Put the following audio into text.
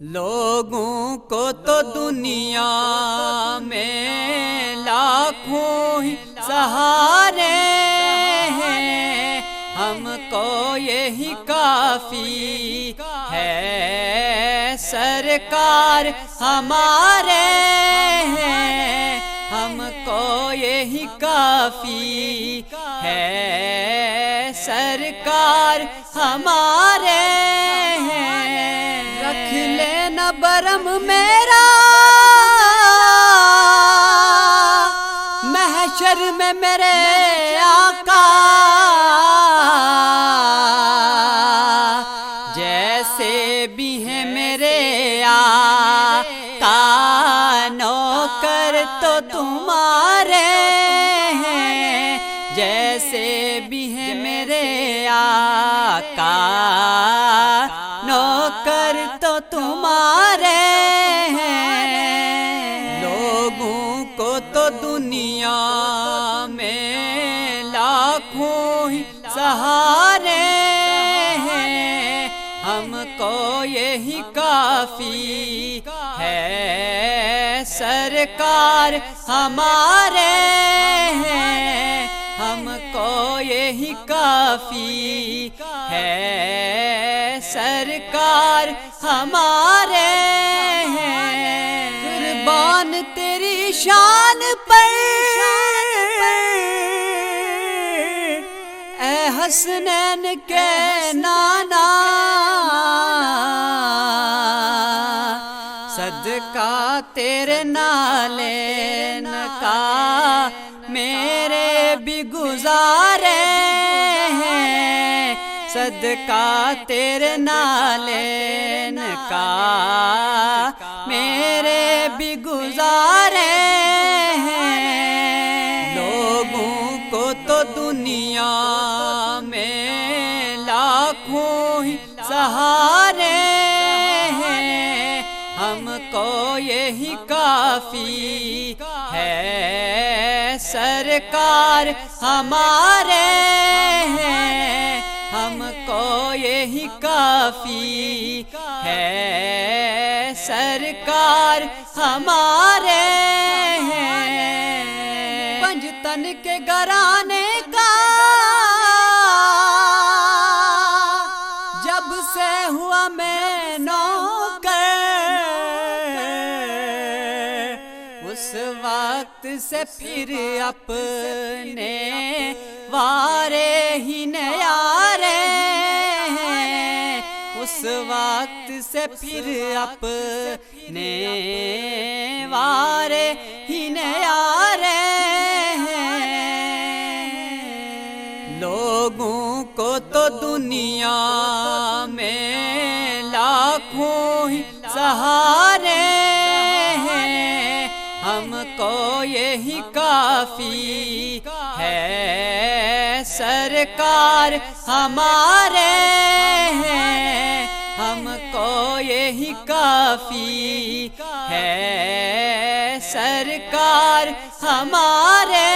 لوگوں کو تو دنیا میں لاکھوں ہی سہارے ہیں، ہم کو یہی کافی ہے سرکار ہمارے ہیں، ہم کو یہی کافی ہے سرکار ہمارے ہیں۔ رکھ لینا برم میرا محشر میں میرے آقا، جیسے بھی ہیں میرے آقا نوکر تو تمہارے ہیں، جیسے بھی ہیں میرے آقا نوکر تو تمہارے ہیں۔ لوگوں کو تو دنیا میں لاکھوں ہی سہارے ہیں، ہم کو یہی کافی ہے سرکار ہمارے ہیں، ہم کو یہی کافی ہے سرکار ہمارے ہیں۔ قربان تیری شان پر اے حسنین کے نانا، صدقہ تیرے نالین کا میرے بھی گزارے ہیں، صدقہ تیرے نالین کا میرے بھی گزارے ہیں۔ لوگوں کو تو دنیا میں لاکھوں ہی سہارے ہیں، ہم کو یہی کافی ہے سرکار ہمارے ہیں، ہم کو یہی کافی ہے سرکار ہمارے ہیں۔ پنجتن کے گھرانے کا جب سے ہوا میں نوکر، اس وقت سے پھر اپنے وارے ہی نیارے ہیں، اس وقت سے پھر اپنے وارے ہی نیارے ہیں۔ لوگوں کو تو دنیا میں لاکھوں ہی سہارے ہیں، ہم کو یہی کافی ہے سرکار ہمارے ہیں، ہم کو یہی کافی ہے سرکار ہمارے